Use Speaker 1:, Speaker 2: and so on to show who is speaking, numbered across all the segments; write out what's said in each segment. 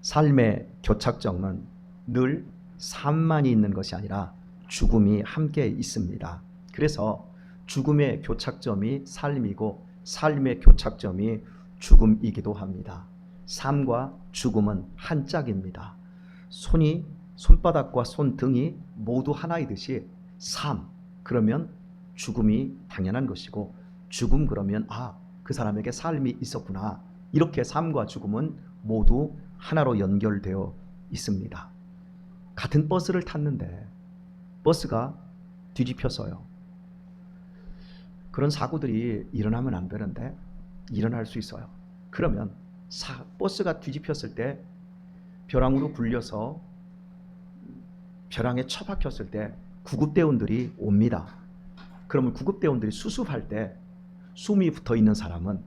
Speaker 1: 삶의 교착점은 늘 삶만이 있는 것이 아니라 죽음이 함께 있습니다. 그래서 죽음의 교착점이 삶이고 삶의 교착점이 죽음이기도 합니다. 삶과 죽음은 한 짝입니다. 손바닥과 손등이 모두 하나이듯이 삶 그러면 죽음이 당연한 것이고, 죽음 그러면 그 사람에게 삶이 있었구나, 이렇게 삶과 죽음은 모두 하나로 연결되어 있습니다. 같은 버스를 탔는데 버스가 뒤집혔어요. 그런 사고들이 일어나면 안 되는데 일어날 수 있어요. 그러면 버스가 뒤집혔을 때 벼랑으로 굴려서 벼랑에 처박혔을 때 구급대원들이 옵니다. 그러면 구급대원들이 수습할 때 숨이 붙어 있는 사람은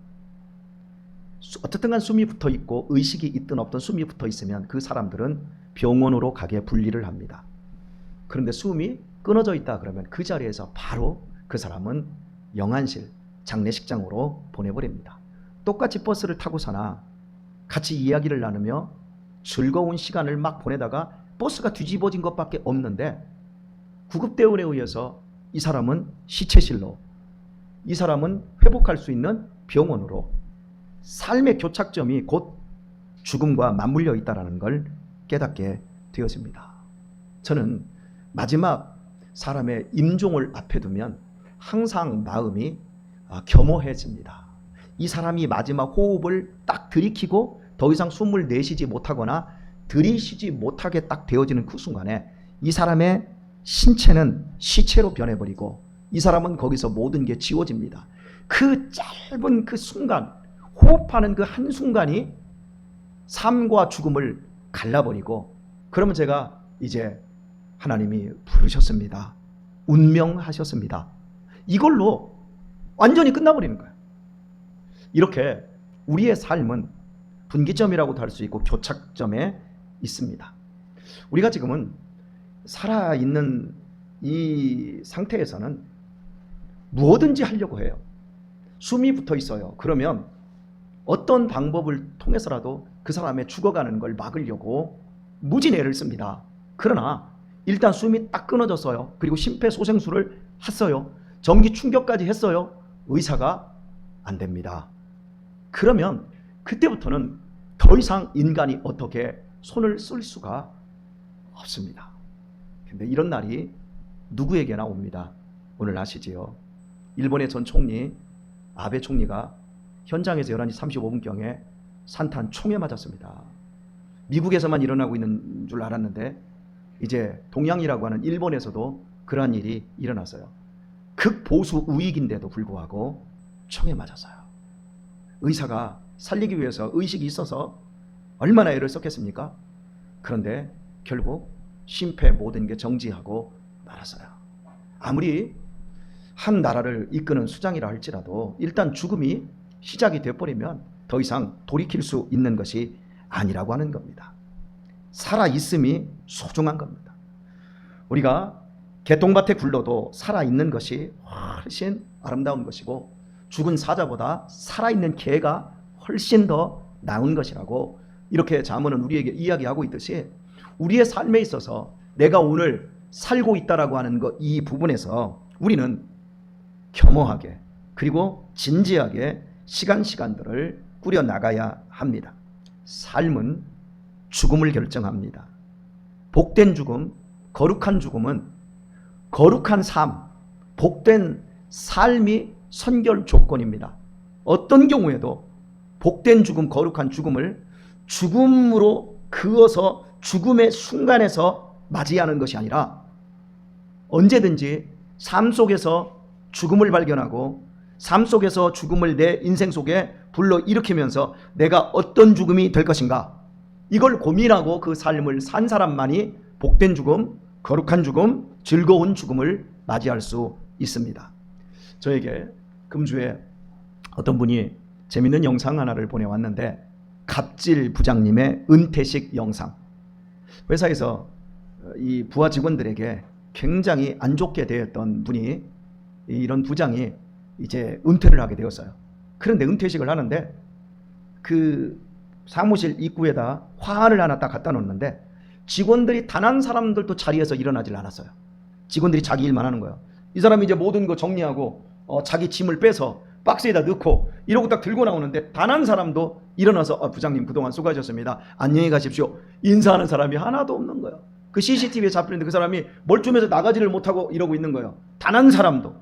Speaker 1: 어쨌든 간 숨이 붙어 있고 의식이 있든 없든 숨이 붙어 있으면 그 사람들은 병원으로 가게 분리를 합니다. 그런데 숨이 끊어져 있다 그러면 그 자리에서 바로 그 사람은 영안실, 장례식장으로 보내버립니다. 똑같이 버스를 타고서나 같이 이야기를 나누며 즐거운 시간을 막 보내다가 버스가 뒤집어진 것밖에 없는데 구급대원에 의해서 이 사람은 시체실로, 이 사람은 회복할 수 있는 병원으로, 삶의 교착점이 곧 죽음과 맞물려 있다는 걸 깨닫게 되었습니다. 저는 마지막 사람의 임종을 앞에 두면 항상 마음이 겸허해집니다. 이 사람이 마지막 호흡을 딱 들이키고 더 이상 숨을 내쉬지 못하거나 들이쉬지 못하게 딱 되어지는 그 순간에 이 사람의 신체는 시체로 변해버리고 이 사람은 거기서 모든 게 지워집니다. 그 짧은 그 순간, 호흡하는 그 한순간이 삶과 죽음을 갈라버리고, 그러면 제가 이제 하나님이 부르셨습니다, 운명하셨습니다, 이걸로 완전히 끝나버리는 거예요. 이렇게 우리의 삶은 분기점이라고도 할 수 있고 교착점에 있습니다. 우리가 지금은 살아있는 이 상태에서는 무엇든지 하려고 해요. 숨이 붙어 있어요. 그러면 어떤 방법을 통해서라도 그 사람의 죽어가는 걸 막으려고 무진애를 씁니다. 그러나 일단 숨이 딱 끊어졌어요. 그리고 심폐소생술을 했어요. 전기 충격까지 했어요. 의사가 안 됩니다. 그러면 그때부터는 더 이상 인간이 어떻게 손을 쓸 수가 없습니다. 근데 이런 날이 누구에게나 옵니다. 오늘 아시지요? 일본의 전 총리 아베 총리가 현장에서 11시 35분경에 산탄 총에 맞았습니다. 미국에서만 일어나고 있는 줄 알았는데 이제 동양이라고 하는 일본에서도 그러한 일이 일어났어요. 극보수 우익인데도 불구하고 총에 맞았어요. 의사가 살리기 위해서 의식이 있어서 얼마나 애를 썼겠습니까? 그런데 결국 심폐 모든 게 정지하고 말았어요. 아무리 한 나라를 이끄는 수장이라 할지라도 일단 죽음이 시작이 되어버리면 더 이상 돌이킬 수 있는 것이 아니라고 하는 겁니다. 살아있음이 소중한 겁니다. 우리가 개똥밭에 굴러도 살아있는 것이 훨씬 아름다운 것이고, 죽은 사자보다 살아있는 개가 훨씬 더 나은 것이라고 이렇게 잠언은 우리에게 이야기하고 있듯이, 우리의 삶에 있어서 내가 오늘 살고 있다라고 하는 것, 이 부분에서 우리는 겸허하게 그리고 진지하게 시간들을 꾸려나가야 합니다. 삶은 죽음을 결정합니다. 복된 죽음, 거룩한 죽음은 거룩한 삶, 복된 삶이 선결 조건입니다. 어떤 경우에도 복된 죽음, 거룩한 죽음을 죽음으로 그어서 죽음의 순간에서 맞이하는 것이 아니라 언제든지 삶 속에서 죽음을 발견하고 삶 속에서 죽음을 내 인생 속에 불러일으키면서 내가 어떤 죽음이 될 것인가, 이걸 고민하고 그 삶을 산 사람만이 복된 죽음, 거룩한 죽음, 즐거운 죽음을 맞이할 수 있습니다. 저에게 금주에 어떤 분이 재밌는 영상 하나를 보내왔는데, 갑질 부장님의 은퇴식 영상. 회사에서 이 부하 직원들에게 굉장히 안 좋게 대했던 분이, 이런 부장이 이제 은퇴를 하게 되었어요. 그런데 은퇴식을 하는데 그 사무실 입구에다 화환을 하나 딱 갖다 놓는데 직원들이 단 한 사람들도 자리에서 일어나질 않았어요. 직원들이 자기 일만 하는 거예요. 이 사람이 이제 모든 거 정리하고 자기 짐을 빼서 박스에다 넣고 이러고 딱 들고 나오는데 단 한 사람도 일어나서 부장님 그동안 수고하셨습니다. 안녕히 가십시오. 인사하는 사람이 하나도 없는 거예요. 그 CCTV에 잡히는데 그 사람이 멀쩡해서 나가지를 못하고 이러고 있는 거예요. 단 한 사람도.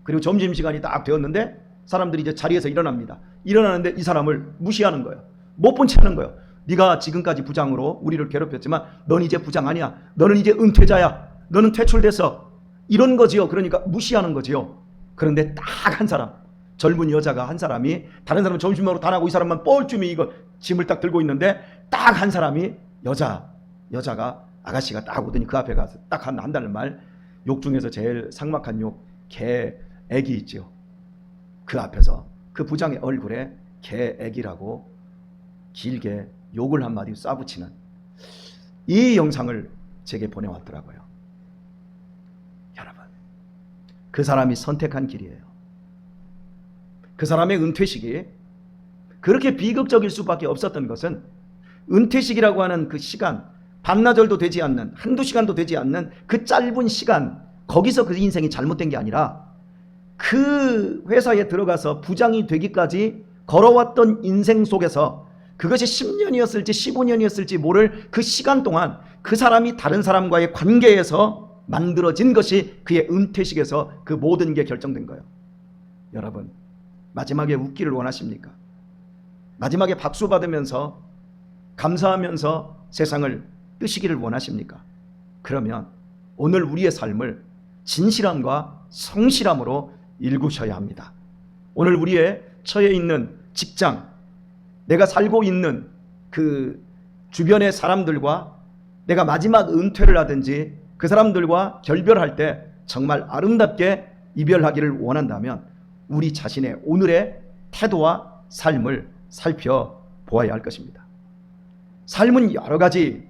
Speaker 1: 그리고 점심시간이 딱 되었는데 사람들이 이제 자리에서 일어납니다. 일어나는데 이 사람을 무시하는 거예요. 못 본 채 하는 거예요. 네가 지금까지 부장으로 우리를 괴롭혔지만 넌 이제 부장 아니야. 너는 이제 은퇴자야. 너는 퇴출됐어. 이런 거지요. 그러니까 무시하는 거지요. 그런데 딱 한 사람, 젊은 여자가 한 사람이 다른 사람은 점심 먹으러 다 나고 이 사람만 뻘쭘히 이거 짐을 딱 들고 있는데 딱 한 사람이 여자가 아가씨가 딱 오더니 그 앞에 가서 딱 한다는 말, 욕 중에서 제일 삭막한 욕, 개 애기 있죠. 그 앞에서 그 부장의 얼굴에 개 애기라고 길게 욕을 한마디 쏴붙이는 이 영상을 제게 보내왔더라고요. 여러분, 그 사람이 선택한 길이에요. 그 사람의 은퇴식이 그렇게 비극적일 수밖에 없었던 것은 은퇴식이라고 하는 그 시간, 반나절도 되지 않는, 한두 시간도 되지 않는 그 짧은 시간, 거기서 그 인생이 잘못된 게 아니라 그 회사에 들어가서 부장이 되기까지 걸어왔던 인생 속에서 그것이 10년이었을지 15년이었을지 모를 그 시간 동안 그 사람이 다른 사람과의 관계에서 만들어진 것이 그의 은퇴식에서 그 모든 게 결정된 거예요. 여러분, 마지막에 웃기를 원하십니까? 마지막에 박수 받으면서 감사하면서 세상을 뜨시기를 원하십니까? 그러면 오늘 우리의 삶을 진실함과 성실함으로 일구셔야 합니다. 오늘 우리의 처해 있는 직장, 내가 살고 있는 그 주변의 사람들과 내가 마지막 은퇴를 하든지 그 사람들과 결별할 때 정말 아름답게 이별하기를 원한다면 우리 자신의 오늘의 태도와 삶을 살펴보아야 할 것입니다. 삶은 여러 가지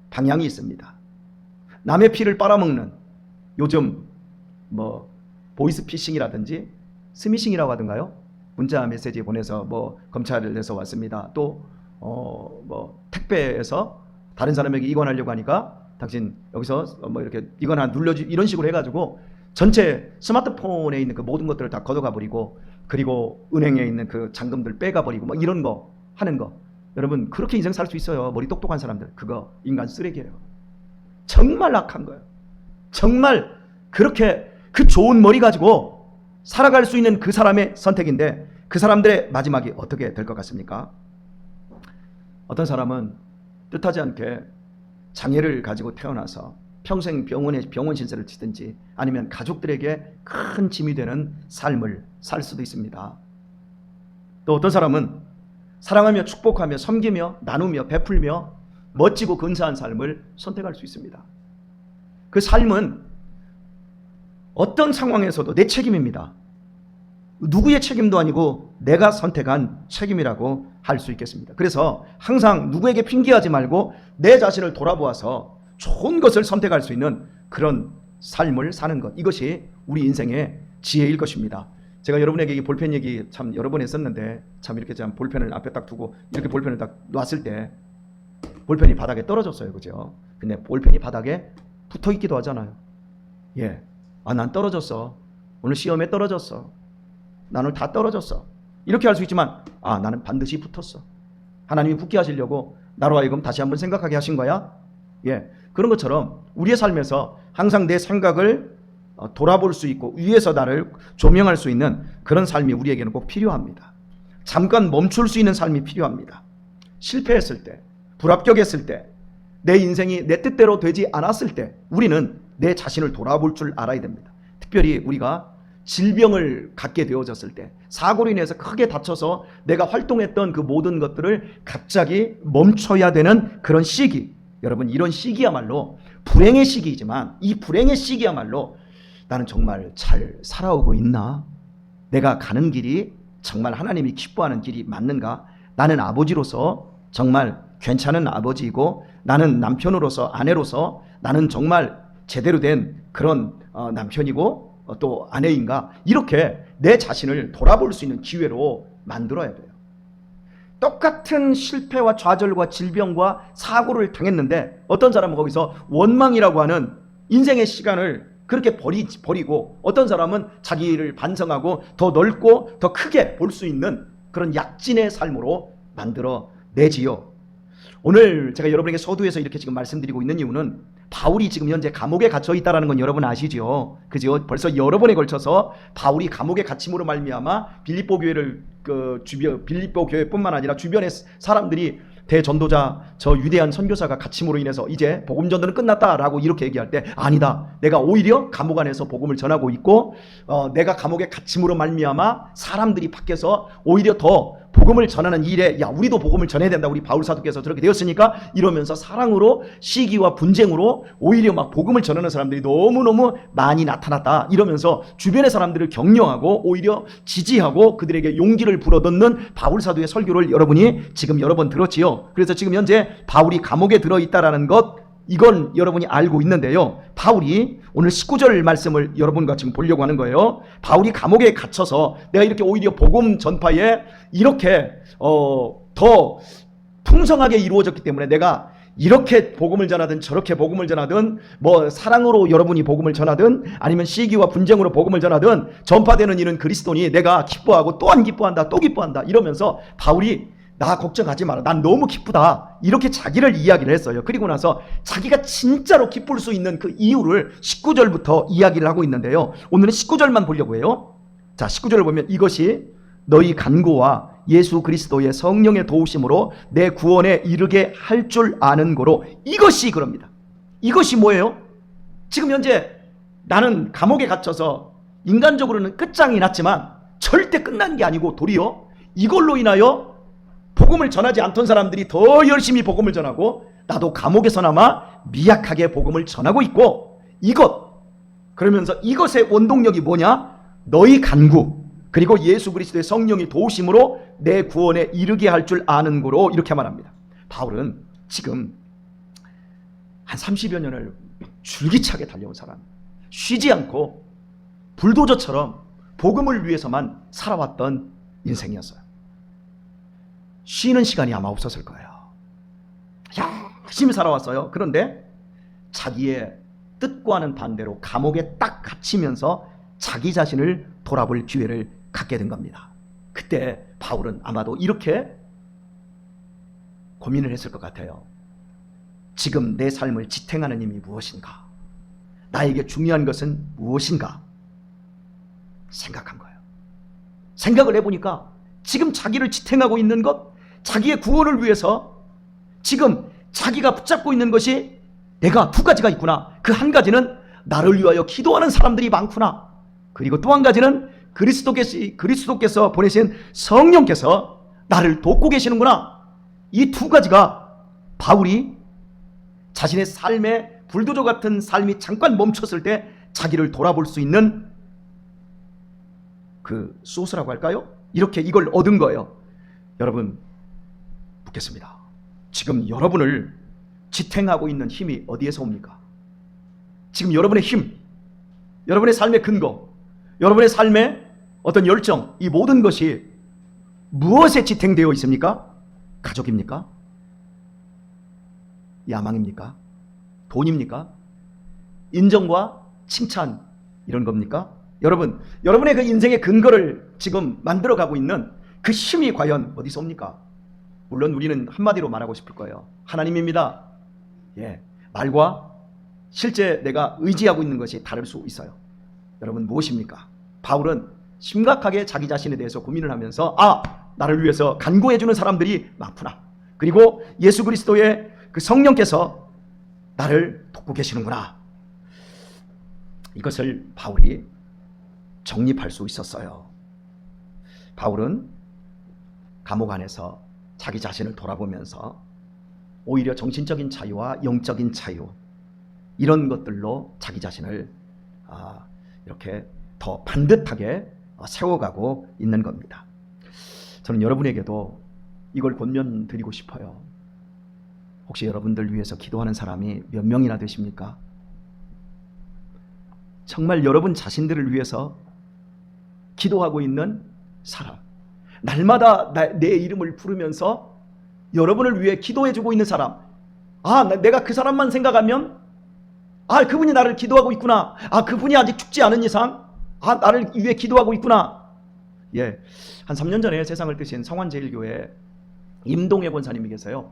Speaker 1: 방향이 있습니다. 남의 피를 빨아먹는, 요즘 보이스피싱이라든지 스미싱이라고 하던가요? 문자 메시지 보내서 검찰에서 왔습니다. 또 택배에서 다른 사람에게 이관하려고 하니까 당신 여기서 이렇게 이관 하나 눌러주, 이런 식으로 해가지고 전체 스마트폰에 있는 그 모든 것들을 다 걷어가 버리고, 그리고 은행에 있는 그 잔금들 빼가 버리고 이런 거 하는 거. 여러분, 그렇게 인생 살 수 있어요. 머리 똑똑한 사람들. 그거 인간 쓰레기예요. 정말 악한 거예요. 정말 그렇게 그 좋은 머리 가지고 살아갈 수 있는 그 사람의 선택인데 그 사람들의 마지막이 어떻게 될 것 같습니까? 어떤 사람은 뜻하지 않게 장애를 가지고 태어나서 평생 병원 신세를 지든지 아니면 가족들에게 큰 짐이 되는 삶을 살 수도 있습니다. 또 어떤 사람은 사랑하며 축복하며 섬기며 나누며 베풀며 멋지고 근사한 삶을 선택할 수 있습니다. 그 삶은 어떤 상황에서도 내 책임입니다. 누구의 책임도 아니고 내가 선택한 책임이라고 할 수 있겠습니다. 그래서 항상 누구에게 핑계하지 말고 내 자신을 돌아보아서 좋은 것을 선택할 수 있는 그런 삶을 사는 것, 이것이 우리 인생의 지혜일 것입니다. 제가 여러분에게 이 볼펜 얘기 참 여러 번 했었는데, 참 이렇게 참 볼펜을 앞에 딱 두고 이렇게 볼펜을 딱 놨을 때 볼펜이 바닥에 떨어졌어요. 그죠? 근데 볼펜이 바닥에 붙어 있기도 하잖아요. 예. 난 떨어졌어. 오늘 시험에 떨어졌어. 나는 다 떨어졌어. 이렇게 할 수 있지만 나는 반드시 붙었어. 하나님이 붙게 하시려고 나로 하여금 다시 한번 생각하게 하신 거야. 예. 그런 것처럼 우리의 삶에서 항상 내 생각을 돌아볼 수 있고 위에서 나를 조명할 수 있는 그런 삶이 우리에게는 꼭 필요합니다. 잠깐 멈출 수 있는 삶이 필요합니다. 실패했을 때, 불합격했을 때, 내 인생이 내 뜻대로 되지 않았을 때 우리는 내 자신을 돌아볼 줄 알아야 됩니다. 특별히 우리가 질병을 갖게 되어졌을 때, 사고로 인해서 크게 다쳐서 내가 활동했던 그 모든 것들을 갑자기 멈춰야 되는 그런 시기, 여러분, 이런 시기야말로 불행의 시기이지만 이 불행의 시기야말로 나는 정말 잘 살아오고 있나? 내가 가는 길이 정말 하나님이 기뻐하는 길이 맞는가? 나는 아버지로서 정말 괜찮은 아버지이고, 나는 남편으로서, 아내로서 나는 정말 제대로 된 그런 남편이고 또 아내인가? 이렇게 내 자신을 돌아볼 수 있는 기회로 만들어야 돼요. 똑같은 실패와 좌절과 질병과 사고를 당했는데 어떤 사람은 거기서 원망이라고 하는 인생의 시간을 그렇게 버리고 어떤 사람은 자기를 반성하고 더 넓고 더 크게 볼 수 있는 그런 약진의 삶으로 만들어 내지요. 오늘 제가 여러분에게 서두에서 이렇게 지금 말씀드리고 있는 이유는 바울이 지금 현재 감옥에 갇혀 있다는 건 여러분 아시죠? 그죠? 벌써 여러 번에 걸쳐서 바울이 감옥에 갇힘으로 말미암아 빌립보 교회를 빌립보 교회뿐만 아니라 주변의 사람들이 대전도자 저 위대한 선교사가 갇힘으로 인해서 이제 복음 전도는 끝났다라고 이렇게 얘기할 때 아니다. 내가 오히려 감옥 안에서 복음을 전하고 있고 내가 감옥에 갇힘으로 말미암아 사람들이 밖에서 오히려 더 복음을 전하는 일에 야 우리도 복음을 전해야 된다. 우리 바울 사도께서 저렇게 되었으니까 이러면서 사랑으로 시기와 분쟁으로 오히려 막 복음을 전하는 사람들이 너무너무 많이 나타났다. 이러면서 주변의 사람들을 격려하고 오히려 지지하고 그들에게 용기를 불어넣는 바울 사도의 설교를 여러분이 지금 여러 번 들었지요. 그래서 지금 현재 바울이 감옥에 들어있다라는 것 이건 여러분이 알고 있는데요. 바울이 오늘 19절 말씀을 여러분과 지금 보려고 하는 거예요. 바울이 감옥에 갇혀서 내가 이렇게 오히려 복음 전파에 이렇게 더 풍성하게 이루어졌기 때문에 내가 이렇게 복음을 전하든 저렇게 복음을 전하든 뭐 사랑으로 여러분이 복음을 전하든 아니면 시기와 분쟁으로 복음을 전하든 전파되는 일은 그리스도니 내가 기뻐하고 또한 기뻐한다 또 기뻐한다 이러면서 바울이 나 걱정하지 마라. 난 너무 기쁘다. 이렇게 자기를 이야기를 했어요. 그리고 나서 자기가 진짜로 기쁠 수 있는 그 이유를 19절부터 이야기를 하고 있는데요. 오늘은 19절만 보려고 해요. 자, 19절을 보면 이것이 너희 간구와 예수 그리스도의 성령의 도우심으로 내 구원에 이르게 할 줄 아는 거로 이것이 그럽니다. 이것이 뭐예요? 지금 현재 나는 감옥에 갇혀서 인간적으로는 끝장이 났지만 절대 끝난 게 아니고 도리어 이걸로 인하여 복음을 전하지 않던 사람들이 더 열심히 복음을 전하고 나도 감옥에서나마 미약하게 복음을 전하고 있고 그러면서 이것의 원동력이 뭐냐? 너희 간구 그리고 예수 그리스도의 성령이 도우심으로 내 구원에 이르게 할 줄 아는 거로 이렇게 말합니다. 바울은 지금 한 30여 년을 줄기차게 달려온 사람, 쉬지 않고 불도저처럼 복음을 위해서만 살아왔던 인생이었어요. 쉬는 시간이 아마 없었을 거예요. 열심히 살아왔어요. 그런데 자기의 뜻과는 반대로 감옥에 딱 갇히면서 자기 자신을 돌아볼 기회를 갖게 된 겁니다. 그때 바울은 아마도 이렇게 고민을 했을 것 같아요. 지금 내 삶을 지탱하는 힘이 무엇인가? 나에게 중요한 것은 무엇인가? 생각한 거예요. 생각을 해보니까 지금 자기를 지탱하고 있는 것, 자기의 구원을 위해서 지금 자기가 붙잡고 있는 것이 내가 두 가지가 있구나. 그 한 가지는 나를 위하여 기도하는 사람들이 많구나. 그리고 또 한 가지는 그리스도께서 보내신 성령께서 나를 돕고 계시는구나. 이 두 가지가 바울이 자신의 삶의 불도저 같은 삶이 잠깐 멈췄을 때 자기를 돌아볼 수 있는 그 소스라고 할까요? 이렇게 이걸 얻은 거예요. 여러분 묻겠습니다. 지금 여러분을 지탱하고 있는 힘이 어디에서 옵니까? 지금 여러분의 힘, 여러분의 삶의 근거, 여러분의 삶의 어떤 열정, 이 모든 것이 무엇에 지탱되어 있습니까? 가족입니까? 야망입니까? 돈입니까? 인정과 칭찬 이런 겁니까? 여러분, 여러분의 그 인생의 근거를 지금 만들어가고 있는 그 힘이 과연 어디서 옵니까? 물론 우리는 한마디로 말하고 싶을 거예요. 하나님입니다. 예, 말과 실제 내가 의지하고 있는 것이 다를 수 있어요. 여러분 무엇입니까? 바울은 심각하게 자기 자신에 대해서 고민을 하면서 나를 위해서 간구해주는 사람들이 많구나. 그리고 예수 그리스도의 그 성령께서 나를 돕고 계시는구나. 이것을 바울이 정립할 수 있었어요. 바울은 감옥 안에서 자기 자신을 돌아보면서 오히려 정신적인 자유와 영적인 자유 이런 것들로 자기 자신을 이렇게 더 반듯하게 세워가고 있는 겁니다. 저는 여러분에게도 이걸 권면드리고 싶어요. 혹시 여러분들 위해서 기도하는 사람이 몇 명이나 되십니까? 정말 여러분 자신들을 위해서 기도하고 있는 사람, 날마다 내 이름을 부르면서 여러분을 위해 기도해주고 있는 사람, 내가 그 사람만 생각하면 그분이 나를 기도하고 있구나, 그분이 아직 죽지 않은 이상 나를 위해 기도하고 있구나. 예, 한 3년 전에 세상을 뜨신 성환제일교회 임동혜 권사님이 계세요.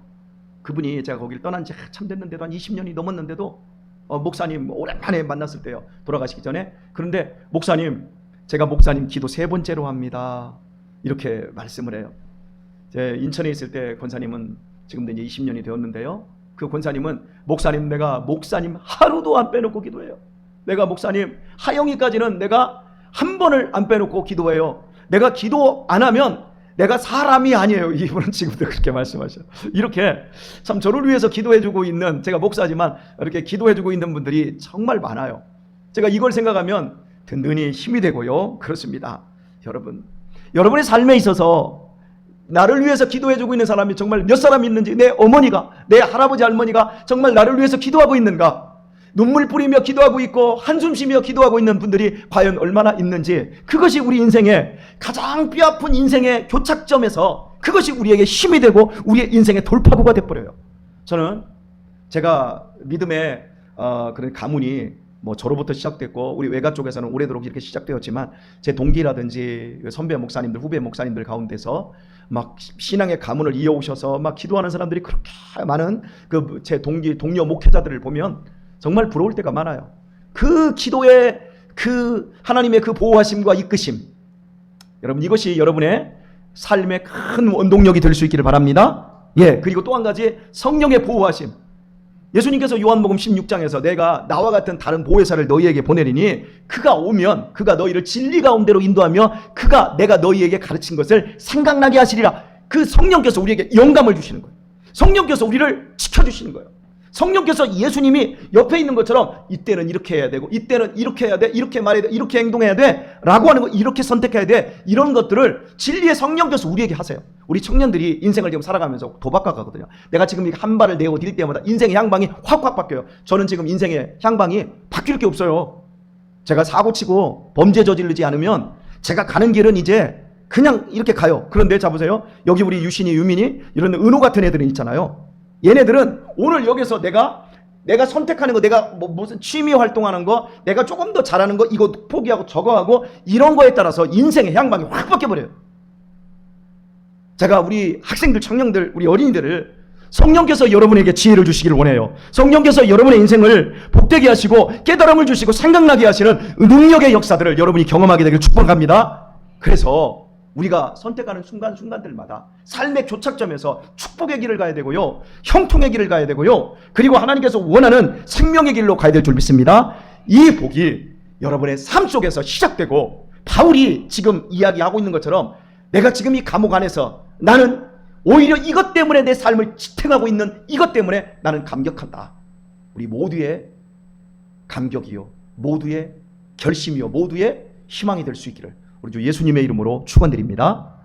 Speaker 1: 그분이 제가 거기를 떠난 지 참 됐는데도 한 20년이 넘었는데도 목사님 오랜만에 만났을 때요, 돌아가시기 전에. 그런데 제가 목사님 기도 3번째로 합니다, 이렇게 말씀을 해요. 제 인천에 있을 때 권사님은 지금도 이제 20년이 되었는데요, 그 권사님은 내가 목사님 하루도 안 빼놓고 기도해요. 내가 목사님 하영이까지는 내가 한 번을 안 빼놓고 기도해요. 내가 기도 안 하면 내가 사람이 아니에요. 이분은 지금도 그렇게 말씀하셔요. 이렇게 참 저를 위해서 기도해주고 있는, 제가 목사지만 이렇게 기도해주고 있는 분들이 정말 많아요. 제가 이걸 생각하면 든든히 힘이 되고요. 그렇습니다. 여러분의 삶에 있어서 나를 위해서 기도해주고 있는 사람이 정말 몇 사람 있는지, 내 어머니가, 내 할아버지 할머니가 정말 나를 위해서 기도하고 있는가, 눈물 뿌리며 기도하고 있고 한숨 쉬며 기도하고 있는 분들이 과연 얼마나 있는지, 그것이 우리 인생의 가장 뼈아픈 인생의 교착점에서 그것이 우리에게 힘이 되고 우리의 인생의 돌파구가 돼버려요. 저는 제가 믿음의 그런 가문이 저로부터 시작됐고 우리 외가 쪽에서는 오래도록 이렇게 시작되었지만, 제 동기라든지 선배 목사님들, 후배 목사님들 가운데서 막 신앙의 가문을 이어오셔서 막 기도하는 사람들이 그렇게 많은 제 동료 목회자들을 보면 정말 부러울 때가 많아요. 그 기도의 하나님의 보호하심과 이끄심, 여러분, 이것이 여러분의 삶의 큰 원동력이 될 수 있기를 바랍니다. 예, 그리고 또 한 가지, 성령의 보호하심. 예수님께서 요한복음 16장에서 내가 나와 같은 다른 보혜사를 너희에게 보내리니 그가 오면 그가 너희를 진리 가운데로 인도하며 그가 내가 너희에게 가르친 것을 생각나게 하시리라. 그 성령께서 우리에게 영감을 주시는 거예요. 성령께서 우리를 지켜주시는 거예요. 성령께서 예수님이 옆에 있는 것처럼 이때는 이렇게 해야 되고 이때는 이렇게 해야 돼, 이렇게 말해야 돼, 이렇게 행동해야 돼 라고 하는 거, 이렇게 선택해야 돼, 이런 것들을 진리의 성령께서 우리에게 하세요. 우리 청년들이 인생을 지금 살아가면서 도박과 가거든요. 내가 지금 한 발을 내고 뛸 때마다 인생의 향방이 확확 바뀌어요. 저는 지금 인생의 향방이 바뀔 게 없어요. 제가 사고치고 범죄 저지르지 않으면 제가 가는 길은 이제 그냥 이렇게 가요. 그런데 자보세요, 여기 우리 유신이, 유민이, 이런 은호 같은 애들은 있잖아요. 얘네들은 오늘 여기서 내가 선택하는 거, 내가 무슨 취미 활동하는 거, 내가 조금 더 잘하는 거, 이거 포기하고 저거 하고, 이런 거에 따라서 인생의 향방이 확 바뀌어버려요. 제가 우리 학생들, 청년들, 우리 어린이들을 성령께서 여러분에게 지혜를 주시기를 원해요. 성령께서 여러분의 인생을 복되게 하시고 깨달음을 주시고 생각나게 하시는 능력의 역사들을 여러분이 경험하게 되길 축복합니다. 그래서 우리가 선택하는 순간순간들마다 삶의 교착점에서 축복의 길을 가야 되고요, 형통의 길을 가야 되고요, 그리고 하나님께서 원하는 생명의 길로 가야 될 줄 믿습니다. 이 복이 여러분의 삶 속에서 시작되고, 바울이 지금 이야기하고 있는 것처럼 내가 지금 이 감옥 안에서 나는 오히려 이것 때문에 내 삶을 지탱하고 있는 이것 때문에 나는 감격한다. 우리 모두의 감격이요, 모두의 결심이요, 모두의 희망이 될 수 있기를 우리 주 예수님의 이름으로 축원드립니다.